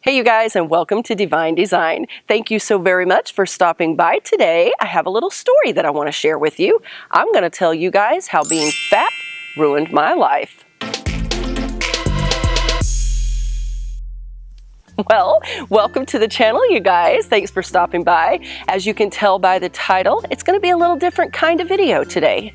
Hey you guys, and welcome to DeeVine DeeZine. Thank you so very much for stopping by today. I have a little story that I want to share with you. I'm going to tell you guys how being fat ruined my life. Well, welcome to the channel, you guys. Thanks for stopping by. As you can tell by the title, it's going to be a little different kind of video today.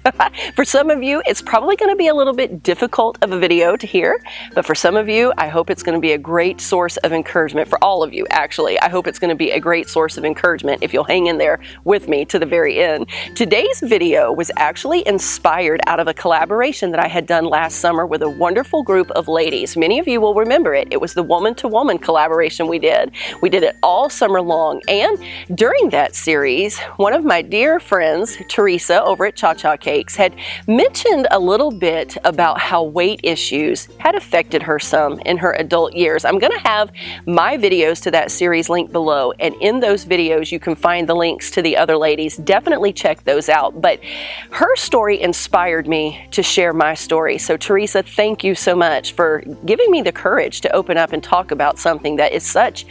For some of you, it's probably going to be a little bit difficult of a video to hear, but for some of you, I hope it's going to be a great source of encouragement. For all of you, actually, I hope it's going to be a great source of encouragement if you'll hang in there with me to the very end. Today's video was actually inspired out of a collaboration that I had done last summer with a wonderful group of ladies. Many of you will remember it. It was the woman-to-woman collaboration we did. We did it all summer long, and during that series, one of my dear friends, Teresa, over at Cha Cha Cakes, had mentioned a little bit about how weight issues had affected her some in her adult years. I'm going to have my videos to that series linked below, and in those videos you can find the links to the other ladies. Definitely check those out. But her story inspired me to share my story. So Teresa, thank you so much for giving me the courage to open up and talk about something that is such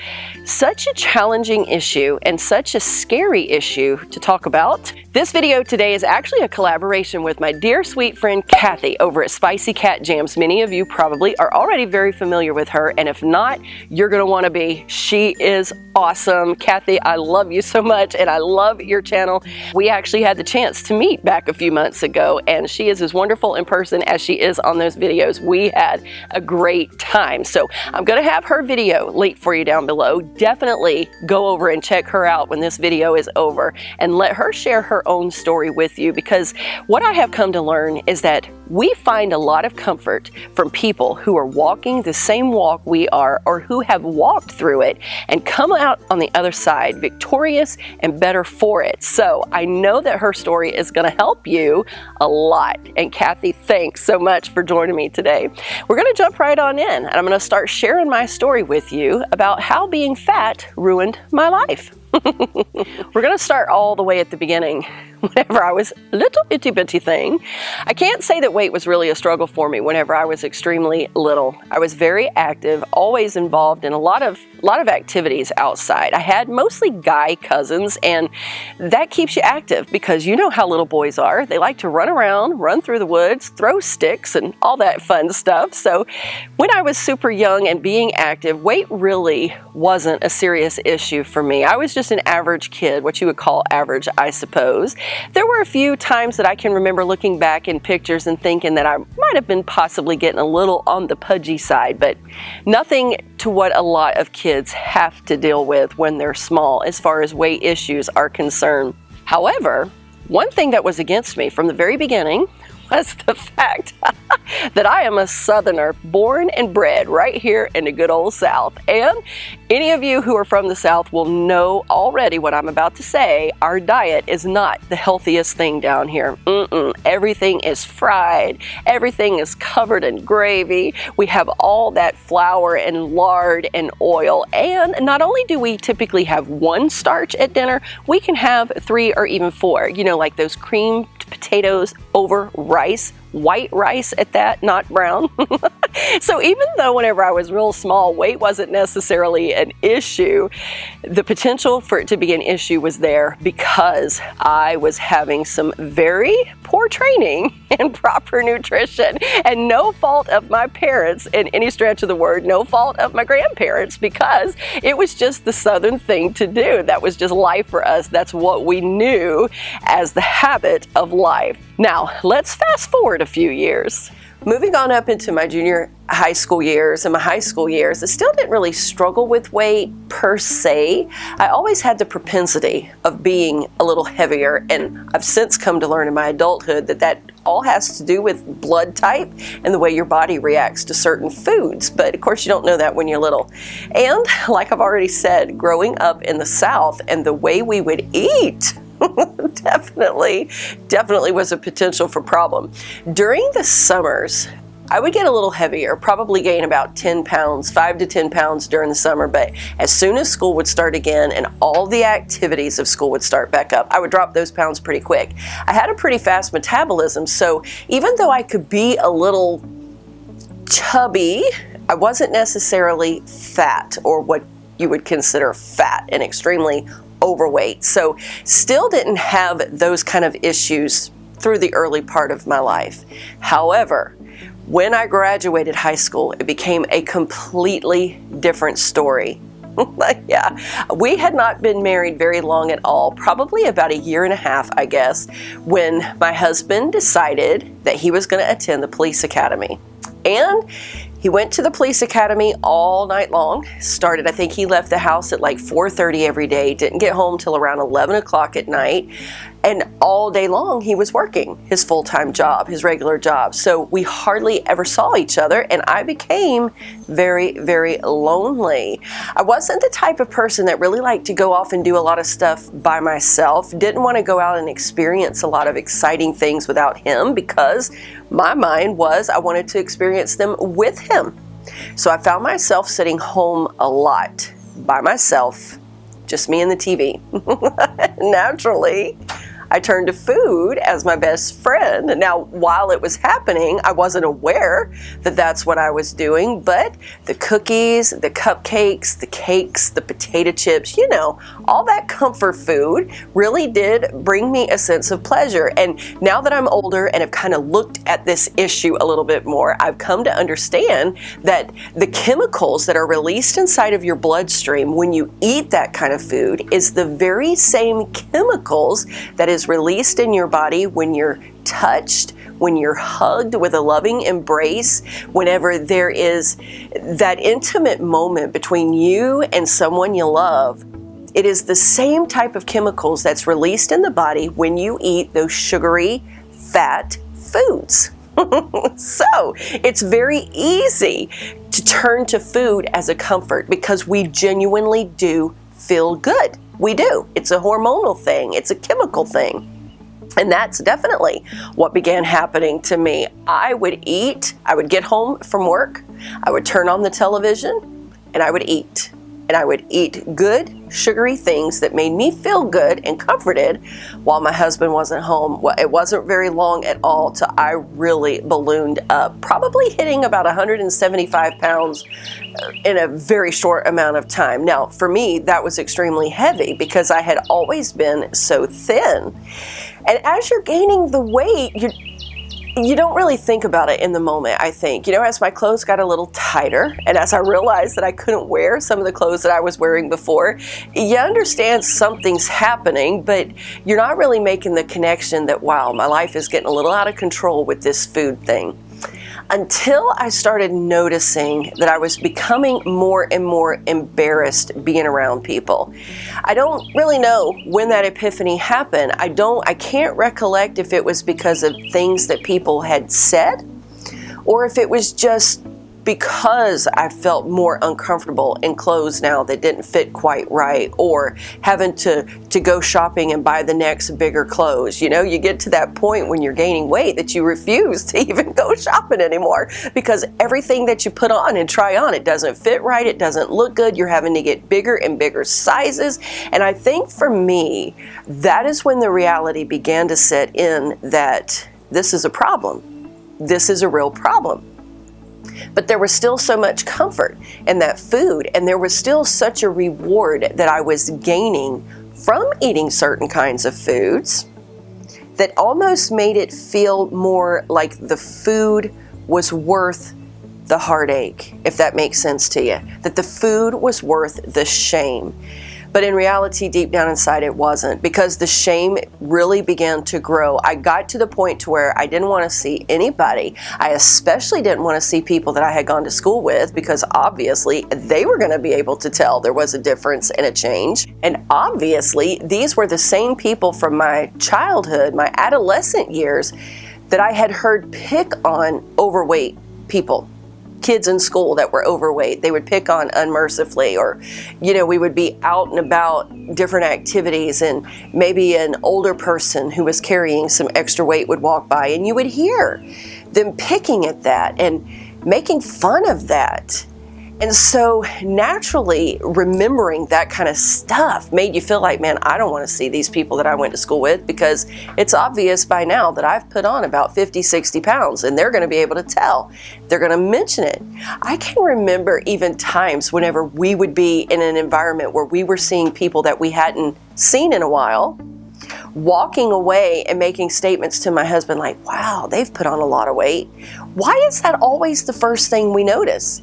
a challenging issue and such a scary issue to talk about. This video today is actually a collaboration with my dear sweet friend Cathy over at Spicy Cat Jams. Many of you probably are already very familiar with her, and if not, you're going to want to be. She is awesome. Cathy, I love you so much, and I love your channel. We actually had the chance to meet back a few months ago, and she is as wonderful in person as she is on those videos. We had a great time. So I'm going to have her video linked for you down below. Definitely go over and check her out when this video is over and let her share her own story with you, because what I have come to learn is that we find a lot of comfort from people who are walking the same walk we are, or who have walked through it and come out on the other side victorious and better for it. So I know that her story is going to help you a lot. And Cathy, thanks so much for joining me today. We're going to jump right on in, and I'm going to start sharing my story with you about how being fat ruined my life. We're going to start all the way at the beginning. Whenever I was a little itty bitty thing, I can't say that weight was really a struggle for me whenever I was extremely little. I was very active, always involved in a lot of activities outside. I had mostly guy cousins, and that keeps you active because you know how little boys are. They like to run around, run through the woods, throw sticks, and all that fun stuff. So when I was super young and being active, weight really wasn't a serious issue for me. I was just an average kid, what you would call average, I suppose. There were a few times that I can remember looking back in pictures and thinking that I might have been possibly getting a little on the pudgy side, but nothing to what a lot of kids have to deal with when they're small as far as weight issues are concerned. However, one thing that was against me from the very beginning was the fact that I am a Southerner, born and bred right here in the good old South. And any of you who are from the South will know already what I'm about to say. Our diet is not the healthiest thing down here. Everything is fried. Everything is covered in gravy. We have all that flour and lard and oil. And not only do we typically have one starch at dinner, we can have 3 or even 4. You know, like those creamed potatoes over rice, white rice at that, not brown. So even though whenever I was real small, weight wasn't necessarily an issue, the potential for it to be an issue was there because I was having some very poor training and proper nutrition, and no fault of my parents in any stretch of the word, no fault of my grandparents, because it was just the Southern thing to do. That was just life for us. That's what we knew as the habit of life. Now, let's fast forward a few years. Moving on up into my junior high school years and my high school years, I still didn't really struggle with weight per se. I always had the propensity of being a little heavier, and I've since come to learn in my adulthood that that all has to do with blood type and the way your body reacts to certain foods. But of course you don't know that when you're little. And like I've already said, growing up in the South and the way we would eat definitely was a potential for problem. During the summers, I would get a little heavier, probably gain about 10 pounds, 5 to 10 pounds during the summer, but as soon as school would start again and all the activities of school would start back up, I would drop those pounds pretty quick. I had a pretty fast metabolism, so even though I could be a little chubby I wasn't necessarily fat, or what you would consider fat, and extremely overweight. So still didn't have those kind of issues through the early part of my life. However, when I graduated high school, it became a completely different story. Yeah, we had not been married very long at all, probably about 1.5 years, I guess, when my husband decided that he was going to attend the police academy. And he went to the police academy all night long. I think he left the house at like 4:30 every day, didn't get home till around 11 o'clock at night. And all day long he was working his full-time job, his regular job. So we hardly ever saw each other, and I became very, very lonely. I wasn't the type of person that really liked to go off and do a lot of stuff by myself. Didn't want to go out and experience a lot of exciting things without him, because my mind was I wanted to experience them with him. So I found myself sitting home a lot by myself, just me and the TV. Naturally, I turned to food as my best friend. Now, while it was happening, I wasn't aware that that's what I was doing, but the cookies, the cupcakes, the cakes, the potato chips, you know, all that comfort food really did bring me a sense of pleasure. And now that I'm older and have kind of looked at this issue a little bit more, I've come to understand that the chemicals that are released inside of your bloodstream when you eat that kind of food is the very same chemicals that is released in your body when you're touched, when you're hugged with a loving embrace, whenever there is that intimate moment between you and someone you love. It is the same type of chemicals that's released in the body when you eat those sugary, fat foods. So it's very easy to turn to food as a comfort, because we genuinely do feel good. We do. It's a hormonal thing. It's a chemical thing. And that's definitely what began happening to me. I would eat. I would get home from work. I would turn on the television and I would eat. And I would eat good, sugary things that made me feel good and comforted while my husband wasn't home. Well, it wasn't very long at all till I really ballooned up, probably hitting about 175 pounds in a very short amount of time. Now, for me, that was extremely heavy because I had always been so thin. And as you're gaining the weight, you don't really think about it in the moment, I think. You know, as my clothes got a little tighter, and as I realized that I couldn't wear some of the clothes that I was wearing before, you understand something's happening, but you're not really making the connection that, wow, my life is getting a little out of control with this food thing. Until I started noticing that I was becoming more and more embarrassed being around people. I don't really know when that epiphany happened. I can't recollect if it was because of things that people had said, or if it was just because I felt more uncomfortable in clothes now that didn't fit quite right, or having to go shopping and buy the next bigger clothes. You know, you get to that point when you're gaining weight that you refuse to even go shopping anymore, because everything that you put on and try on, it doesn't fit right, it doesn't look good, you're having to get bigger and bigger sizes. And I think for me, that is when the reality began to set in that this is a problem. This is a real problem. But there was still so much comfort in that food, and there was still such a reward that I was gaining from eating certain kinds of foods that almost made it feel more like the food was worth the heartache, if that makes sense to you. That the food was worth the shame. But in reality, deep down inside, it wasn't, because the shame really began to grow. I got to the point to where I didn't want to see anybody. I especially didn't want to see people that I had gone to school with, because obviously they were going to be able to tell there was a difference and a change. And obviously, these were the same people from my childhood, my adolescent years, that I had heard pick on overweight people. Kids in school that were overweight, they would pick on unmercifully, or, you know, we would be out and about different activities, and maybe an older person who was carrying some extra weight would walk by, and you would hear them picking at that and making fun of that. And so naturally, remembering that kind of stuff made you feel like, man, I don't want to see these people that I went to school with, because it's obvious by now that I've put on about 50, 60 pounds, and they're going to be able to tell. They're going to mention it. I can remember even times whenever we would be in an environment where we were seeing people that we hadn't seen in a while, walking away and making statements to my husband like, wow, they've put on a lot of weight. Why is that always the first thing we notice?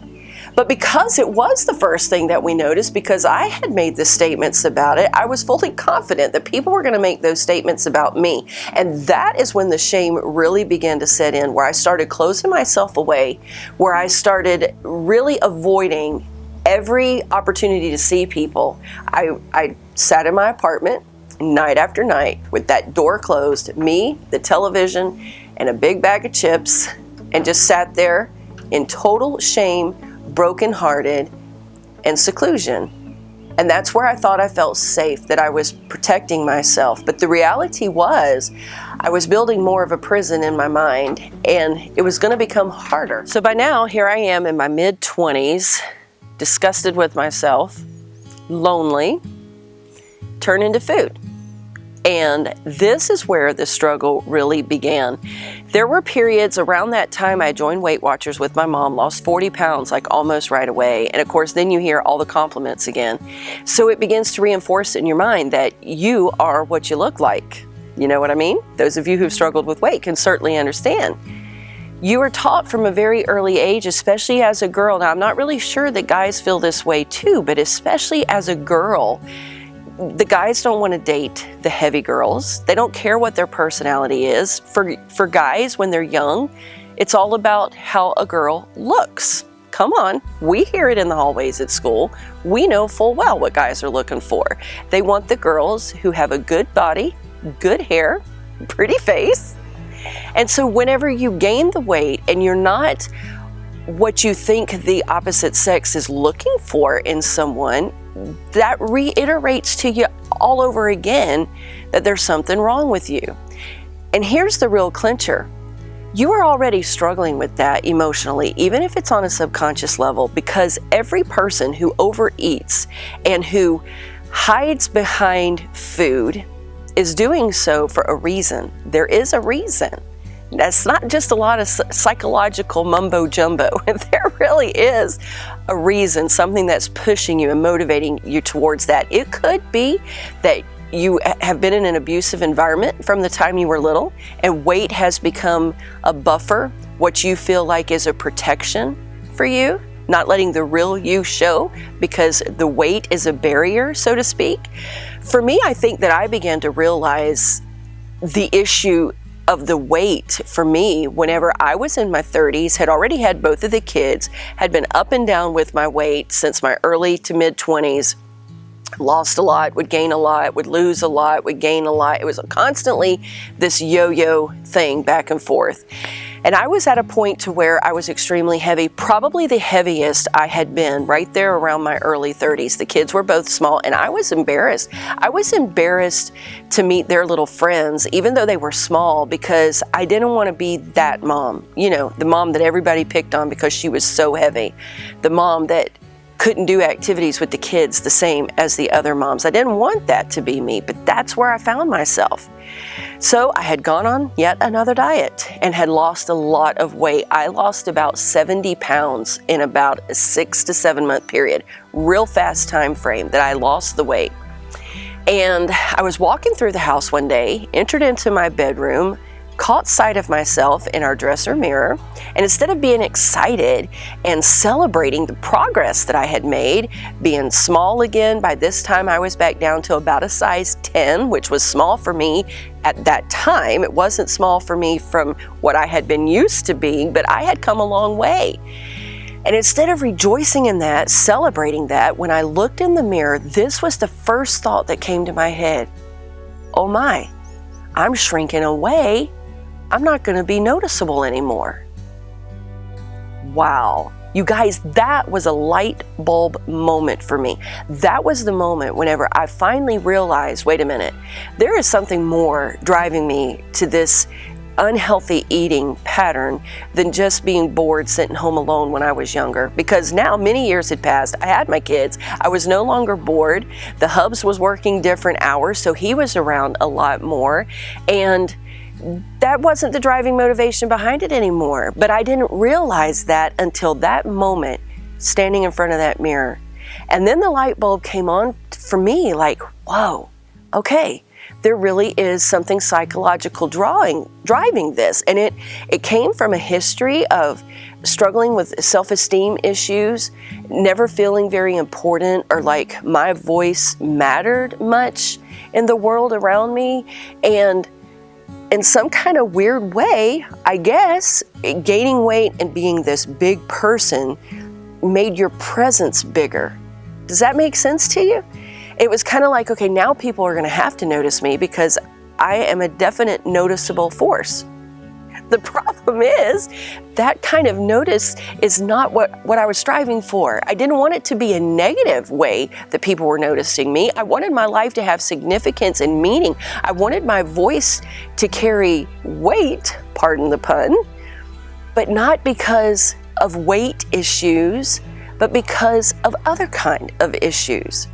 But because it was the first thing that we noticed, because I had made the statements about it, I was fully confident that people were going to make those statements about me. And that is when the shame really began to set in, where I started closing myself away, where I started really avoiding every opportunity to see people. I sat in my apartment night after night with that door closed, me, the television, and a big bag of chips, and just sat there in total shame, brokenhearted, and seclusion. And that's where I thought I felt safe, that I was protecting myself. But the reality was, I was building more of a prison in my mind, and it was going to become harder. So by now, here I am in my mid-20s, disgusted with myself, lonely, turning to food. And this is where the struggle really began. There were periods around that time I joined Weight Watchers with my mom, lost 40 pounds like almost right away. And of course, then you hear all the compliments again. So it begins to reinforce in your mind that you are what you look like. You know what I mean? Those of you who've struggled with weight can certainly understand. You are taught from a very early age, especially as a girl. Now, I'm not really sure that guys feel this way too, but especially as a girl, the guys don't want to date the heavy girls. They don't care what their personality is. For guys, when they're young, it's all about how a girl looks. Come on, we hear it in the hallways at school. We know full well what guys are looking for. They want the girls who have a good body, good hair, pretty face. And so whenever you gain the weight and you're not what you think the opposite sex is looking for in someone, that reiterates to you all over again that there's something wrong with you. And here's the real clincher. You are already struggling with that emotionally, even if it's on a subconscious level, because every person who overeats and who hides behind food is doing so for a reason. There is a reason. That's not just a lot of psychological mumbo jumbo. There really is a reason, something that's pushing you and motivating you towards that. It could be that you have been in an abusive environment from the time you were little, and weight has become a buffer, what you feel like is a protection for you, not letting the real you show because the weight is a barrier, so to speak. For me, I think that I began to realize the issue of the weight for me whenever I was in my 30s, had already had both of the kids, had been up and down with my weight since my early to mid 20s, lost a lot, would gain a lot, would lose a lot, would gain a lot. It was constantly this yo-yo thing back and forth. And I was at a point to where I was extremely heavy, probably the heaviest I had been right there around my early 30s. The kids were both small, and I was embarrassed. I was embarrassed to meet their little friends, even though they were small, because I didn't want to be that mom. You know, the mom that everybody picked on because she was so heavy. The mom that couldn't do activities with the kids the same as the other moms. I didn't want that to be me, but that's where I found myself. So I had gone on yet another diet and had lost a lot of weight. I lost about 70 pounds in about a 6 to 7 month period. Real fast time frame that I lost the weight. And I was walking through the house one day, entered into my bedroom, caught sight of myself in our dresser mirror, and instead of being excited and celebrating the progress that I had made, being small again, by this time I was back down to about a size 10, which was small for me at that time. It wasn't small for me from what I had been used to being, but I had come a long way. And instead of rejoicing in that, celebrating that, when I looked in the mirror, this was the first thought that came to my head. Oh my, I'm shrinking away. I'm not going to be noticeable anymore. Wow. You guys, that was a light bulb moment for me. That was the moment whenever I finally realized, wait a minute, there is something more driving me to this unhealthy eating pattern than just being bored sitting home alone when I was younger, because now many years had passed. I had my kids. I was no longer bored. The hubs was working different hours, so he was around a lot more, and that wasn't the driving motivation behind it anymore. But I didn't realize that until that moment, standing in front of that mirror. And then the light bulb came on for me, like, whoa, okay, there really is something psychological driving this. And it came from a history of struggling with self-esteem issues, never feeling very important or like my voice mattered much in the world around me. And in some kind of weird way, I guess, gaining weight and being this big person made your presence bigger. Does that make sense to you? It was kind of like, okay, now people are going to have to notice me because I am a definite noticeable force. The problem is that kind of notice is not what I was striving for. I didn't want it to be a negative way that people were noticing me. I wanted my life to have significance and meaning. I wanted my voice to carry weight, pardon the pun, but not because of weight issues, but because of other kind of issues.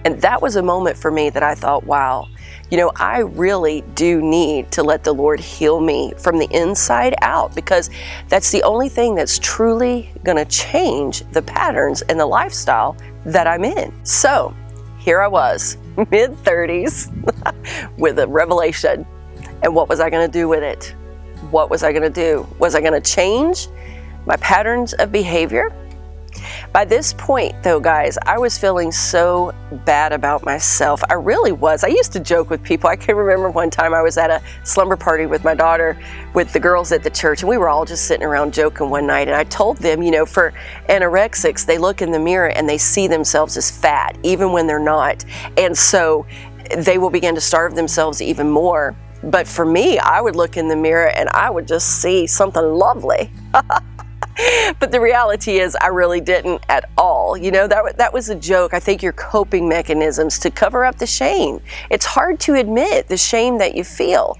And that was a moment for me that I thought, wow, you know, I really do need to let the Lord heal me from the inside out, because that's the only thing that's truly going to change the patterns and the lifestyle that I'm in. So here I was, mid-30s, with a revelation. And what was I going to do with it? What was I going to do? Was I going to change my patterns of behavior? By this point, though, guys, I was feeling so bad about myself. I really was. I used to joke with people. I can remember one time I was at a slumber party with my daughter, with the girls at the church, and we were all just sitting around joking one night. And I told them, you know, for anorexics, they look in the mirror and they see themselves as fat, even when they're not. And so they will begin to starve themselves even more. But for me, I would look in the mirror and I would just see something lovely. But the reality is I really didn't at all. You know, that was a joke. I think your coping mechanisms to cover up the shame. It's hard to admit the shame that you feel.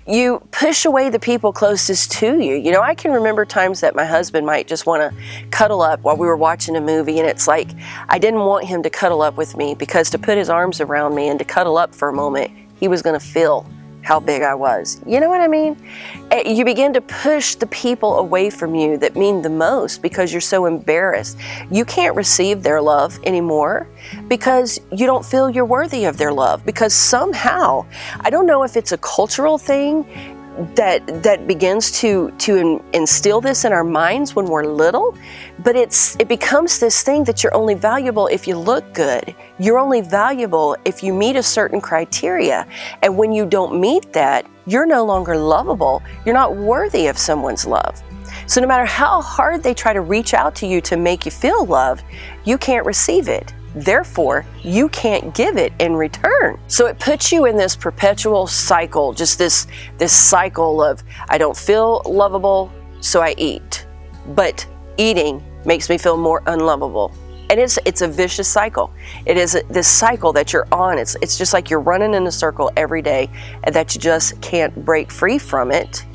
You push away the people closest to you. You know, I can remember times that my husband might just want to cuddle up while we were watching a movie, and it's like I didn't want him to cuddle up with me, because to put his arms around me and to cuddle up for a moment, he was going to feel how big I was. You know what I mean? You begin to push the people away from you that mean the most because you're so embarrassed. You can't receive their love anymore because you don't feel you're worthy of their love, because somehow, I don't know if it's a cultural thing that begins to instill this in our minds when we're little, but it becomes this thing that you're only valuable if you look good. You're only valuable if you meet a certain criteria. And when you don't meet that, you're no longer lovable. You're not worthy of someone's love. So no matter how hard they try to reach out to you to make you feel loved, you can't receive it. Therefore, you can't give it in return. So it puts you in this perpetual cycle, just this cycle of, I don't feel lovable, so I eat. But eating makes me feel more unlovable. And it's a vicious cycle. It is this cycle that you're on. It's just like you're running in a circle every day, and that you just can't break free from it.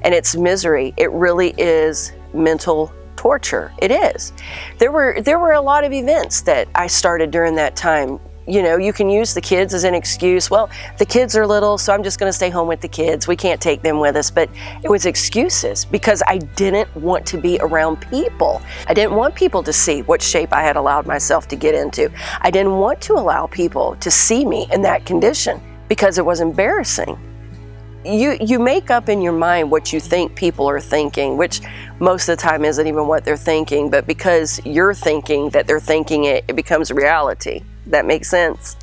And it's misery. It really is mental torture. It is. There were a lot of events that I started during that time. You know, you can use the kids as an excuse. Well, the kids are little, so I'm just going to stay home with the kids. We can't take them with us. But it was excuses because I didn't want to be around people. I didn't want people to see what shape I had allowed myself to get into. I didn't want to allow people to see me in that condition because it was embarrassing. You make up in your mind what you think people are thinking, which most of the time isn't even what they're thinking, but because you're thinking that they're thinking it, it becomes reality. That makes sense.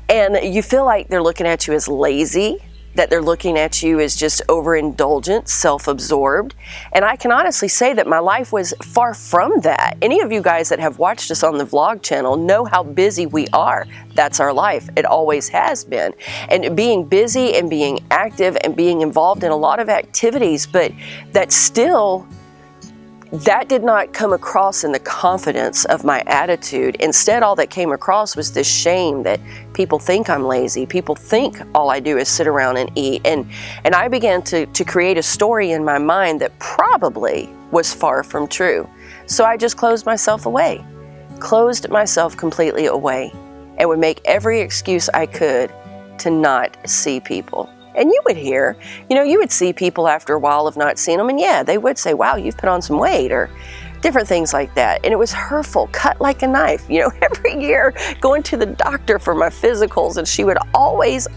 And you feel like they're looking at you as lazy, that they're looking at you as just overindulgent, self-absorbed. And I can honestly say that my life was far from that. Any of you guys that have watched us on the vlog channel know how busy we are. That's our life. It always has been. And being busy and being active and being involved in a lot of activities, but that still that did not come across in the confidence of my attitude. Instead, all that came across was this shame that people think I'm lazy. People think all I do is sit around and eat. And I began to create a story in my mind that probably was far from true. So I just closed myself away, closed myself completely away, and would make every excuse I could to not see people. And you would hear, you would see people after a while of not seeing them, and yeah, they would say, wow, you've put on some weight, or different things like that. And it was hurtful, cut like a knife. Every year going to the doctor for my physicals, and she would always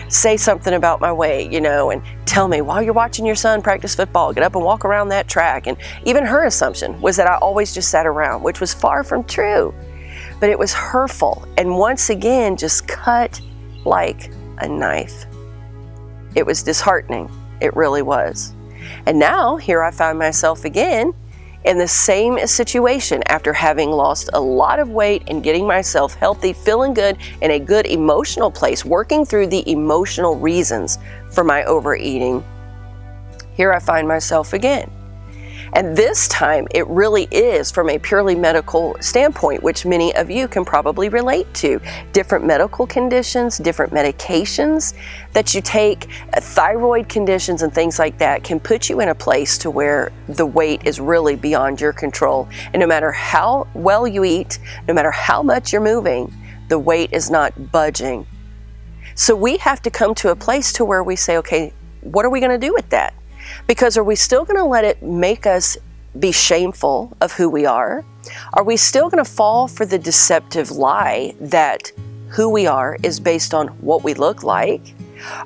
say something about my weight, and tell me, while you're watching your son practice football, get up and walk around that track. And even her assumption was that I always just sat around, which was far from true. But it was hurtful, and once again, just cut like a knife. It was disheartening. It really was. And now here I find myself again in the same situation after having lost a lot of weight and getting myself healthy, feeling good, in a good emotional place, working through the emotional reasons for my overeating. Here I find myself again. And this time it really is from a purely medical standpoint, which many of you can probably relate to. Different medical conditions, different medications that you take, thyroid conditions and things like that can put you in a place to where the weight is really beyond your control. And no matter how well you eat, no matter how much you're moving, the weight is not budging. So we have to come to a place to where we say, okay, what are we going to do with that? Because are we still going to let it make us be shameful of who we are? Are we still going to fall for the deceptive lie that who we are is based on what we look like?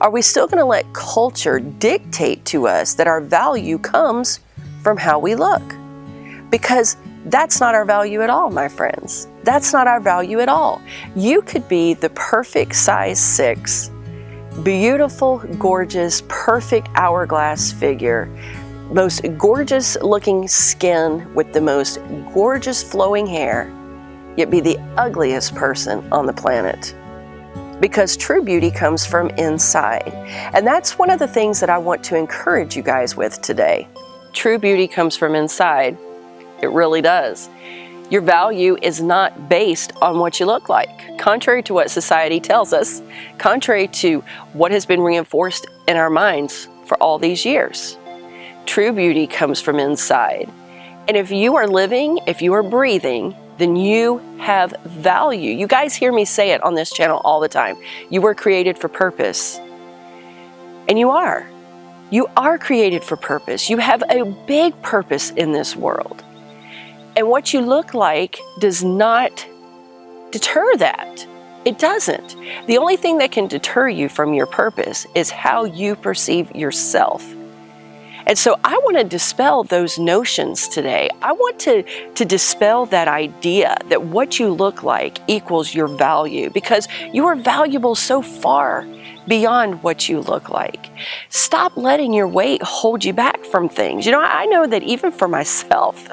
Are we still going to let culture dictate to us that our value comes from how we look? Because that's not our value at all, my friends. That's not our value at all. You could be the perfect size 6, beautiful, gorgeous, perfect hourglass figure, most gorgeous looking skin with the most gorgeous flowing hair, yet be the ugliest person on the planet. Because true beauty comes from inside. And that's one of the things that I want to encourage you guys with today. True beauty comes from inside. It really does. Your value is not based on what you look like, contrary to what society tells us, contrary to what has been reinforced in our minds for all these years. True beauty comes from inside. And if you are living, if you are breathing, then you have value. You guys hear me say it on this channel all the time. You were created for purpose. And you are. You are created for purpose. You have a big purpose in this world. And what you look like does not deter that. It doesn't. The only thing that can deter you from your purpose is how you perceive yourself. And so I want to dispel those notions today. I want to dispel that idea that what you look like equals your value, because you are valuable so far beyond what you look like. Stop letting your weight hold you back from things. I know that even for myself,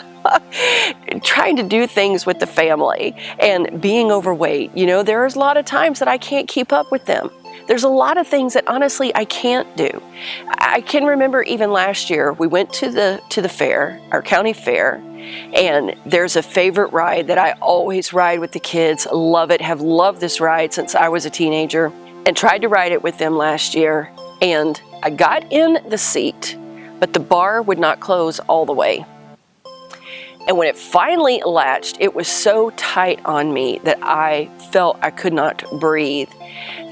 trying to do things with the family and being overweight, there's a lot of times that I can't keep up with them. There's a lot of things that honestly I can't do. I can remember even last year we went to the fair, our county fair, and there's a favorite ride that I always ride with the kids. Love it, have loved this ride since I was a teenager, and tried to ride it with them last year. And I got in the seat, but the bar would not close all the way. And when it finally latched, it was so tight on me that I felt I could not breathe.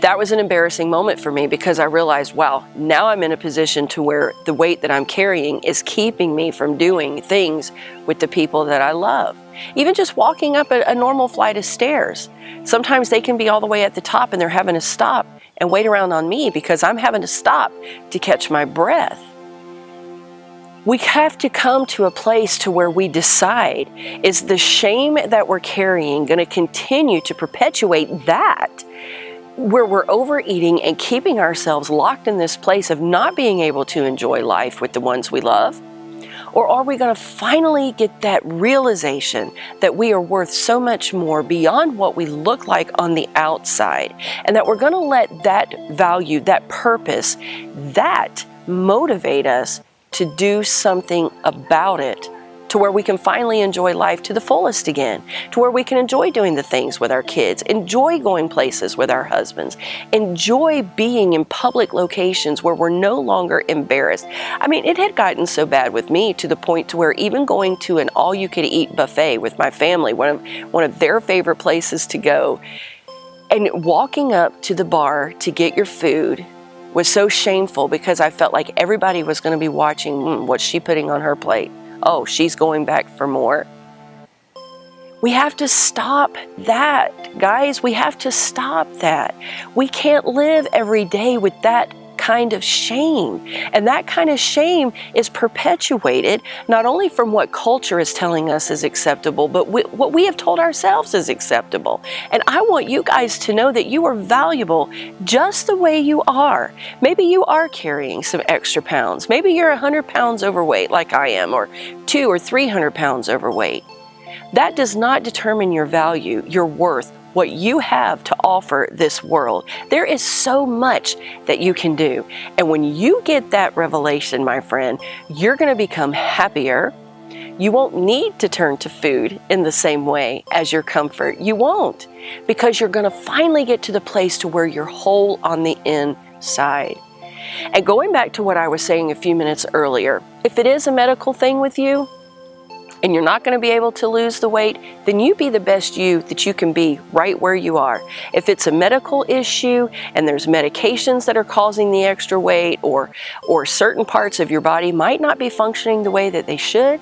That was an embarrassing moment for me, because I realized, wow, now I'm in a position to where the weight that I'm carrying is keeping me from doing things with the people that I love. Even just walking up a normal flight of stairs. Sometimes they can be all the way at the top and they're having to stop and wait around on me because I'm having to stop to catch my breath. We have to come to a place to where we decide, is the shame that we're carrying going to continue to perpetuate that, where we're overeating and keeping ourselves locked in this place of not being able to enjoy life with the ones we love? Or are we going to finally get that realization that we are worth so much more beyond what we look like on the outside, and that we're going to let that value, that purpose, that motivate us to do something about it, to where we can finally enjoy life to the fullest again, to where we can enjoy doing the things with our kids, enjoy going places with our husbands, enjoy being in public locations where we're no longer embarrassed. I mean, it had gotten so bad with me to the point to where even going to an all-you-could-eat buffet with my family, one of their favorite places to go, and walking up to the bar to get your food was so shameful because I felt like everybody was going to be watching, what's she putting on her plate? Oh, she's going back for more. We have to stop that, guys. We have to stop that. We can't live every day with that kind of shame. And that kind of shame is perpetuated not only from what culture is telling us is acceptable, but what we have told ourselves is acceptable. And I want you guys to know that you are valuable just the way you are. Maybe you are carrying some extra pounds. Maybe you're 100 pounds overweight like I am, or 200 or 300 pounds overweight. That does not determine your value, your worth, what you have to offer this world. There is so much that you can do. And when you get that revelation, my friend, you're going to become happier. You won't need to turn to food in the same way as your comfort. You won't, because you're going to finally get to the place to where you're whole on the inside. And going back to what I was saying a few minutes earlier, if it is a medical thing with you, and you're not going to be able to lose the weight, then you be the best you that you can be right where you are. If it's a medical issue and there's medications that are causing the extra weight, or certain parts of your body might not be functioning the way that they should,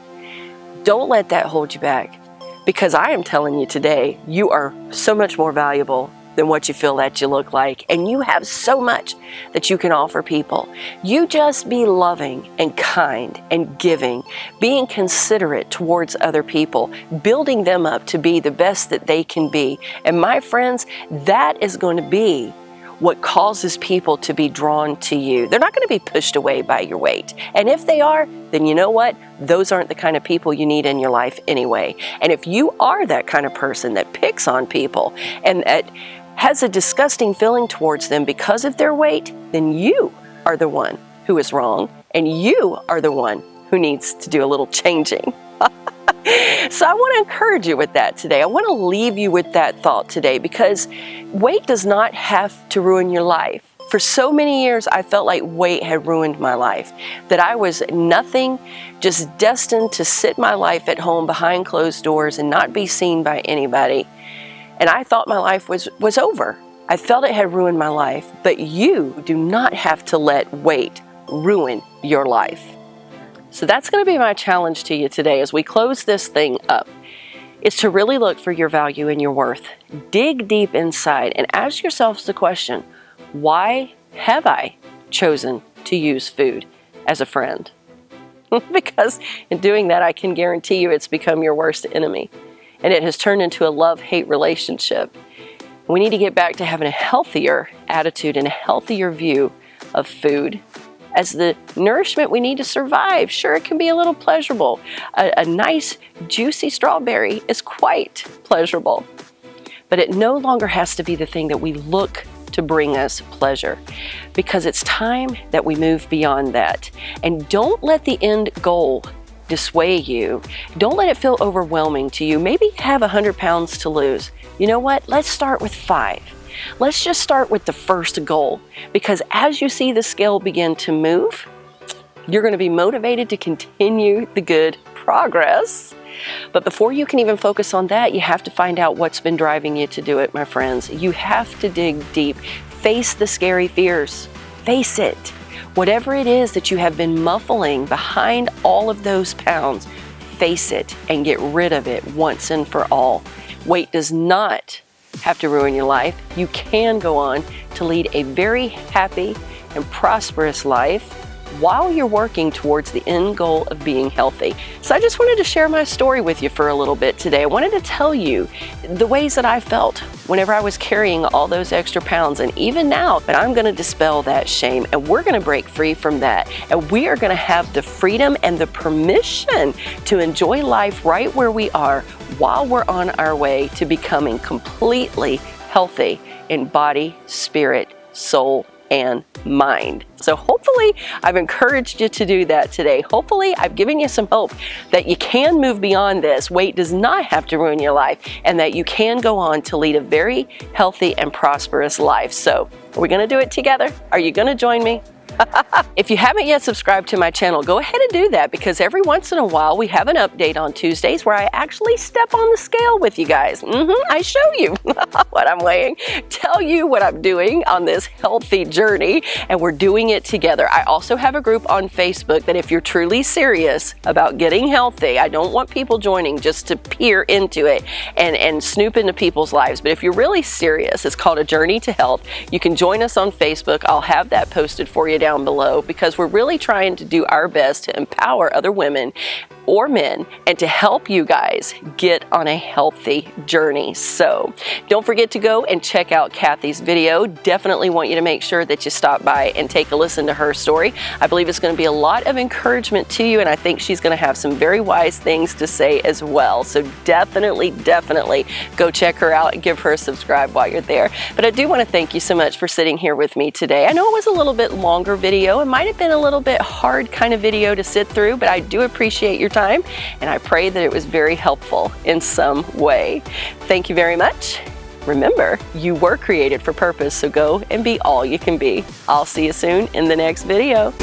don't let that hold you back. Because I am telling you today, you are so much more valuable than what you feel that you look like. And you have so much that you can offer people. You just be loving and kind and giving, being considerate towards other people, building them up to be the best that they can be. And my friends, that is going to be what causes people to be drawn to you. They're not going to be pushed away by your weight. And if they are, then you know what? Those aren't the kind of people you need in your life anyway. And if you are that kind of person that picks on people and that has a disgusting feeling towards them because of their weight, then you are the one who is wrong, and you are the one who needs to do a little changing. So I want to encourage you with that today. I want to leave you with that thought today, because weight does not have to ruin your life. For so many years, I felt like weight had ruined my life, that I was nothing, just destined to sit my life at home behind closed doors and not be seen by anybody. And I thought my life was over. I felt it had ruined my life, but you do not have to let weight ruin your life. So that's going to be my challenge to you today as we close this thing up, is to really look for your value and your worth. Dig deep inside and ask yourselves the question, why have I chosen to use food as a friend? Because in doing that, I can guarantee you it's become your worst enemy. And it has turned into a love-hate relationship. We need to get back to having a healthier attitude and a healthier view of food as the nourishment we need to survive. Sure, it can be a little pleasurable. A nice, juicy strawberry is quite pleasurable. But it no longer has to be the thing that we look to bring us pleasure, because it's time that we move beyond that. And don't let the end goal dissuade you. Don't let it feel overwhelming to you. Maybe you have 100 pounds to lose. You know what? Let's start with 5. Let's just start with the first goal, because as you see the scale begin to move, you're going to be motivated to continue the good progress. But before you can even focus on that, you have to find out what's been driving you to do it, my friends. You have to dig deep. Face the scary fears. Face it. Whatever it is that you have been muffling behind all of those pounds, face it and get rid of it once and for all. Weight does not have to ruin your life. You can go on to lead a very happy and prosperous life while you're working towards the end goal of being healthy. So I just wanted to share my story with you for a little bit today. I wanted to tell you the ways that I felt whenever I was carrying all those extra pounds, and even now, but I'm going to dispel that shame, and we're going to break free from that, and we are going to have the freedom and the permission to enjoy life right where we are while we're on our way to becoming completely healthy in body, spirit, soul, and mind. So hopefully I've encouraged you to do that today. Hopefully I've given you some hope that you can move beyond this. Weight does not have to ruin your life, and that you can go on to lead a very healthy and prosperous life. So are we going to do it together? Are you going to join me? If you haven't yet subscribed to my channel, go ahead and do that, because every once in a while we have an update on Tuesdays where I actually step on the scale with you guys. I show you what I'm weighing, tell you what I'm doing on this healthy journey, and we're doing it together. I also have a group on Facebook that if you're truly serious about getting healthy, I don't want people joining just to peer into it and snoop into people's lives, but if you're really serious, it's called A Journey to Health. You can join us on Facebook. I'll have that posted for you down below, because we're really trying to do our best to empower other women or men and to help you guys get on a healthy journey. So don't forget to go and check out Cathy's video. Definitely want you to make sure that you stop by and take a listen to her story. I believe it's going to be a lot of encouragement to you, and I think she's going to have some very wise things to say as well. So definitely go check her out and give her a subscribe while you're there. But I do want to thank you so much for sitting here with me today. I know it was a little bit longer video. It might have been a little bit hard kind of video to sit through, but I do appreciate your time, and I pray that it was very helpful in some way. Thank you very much. Remember, you were created for purpose, so go and be all you can be. I'll see you soon in the next video.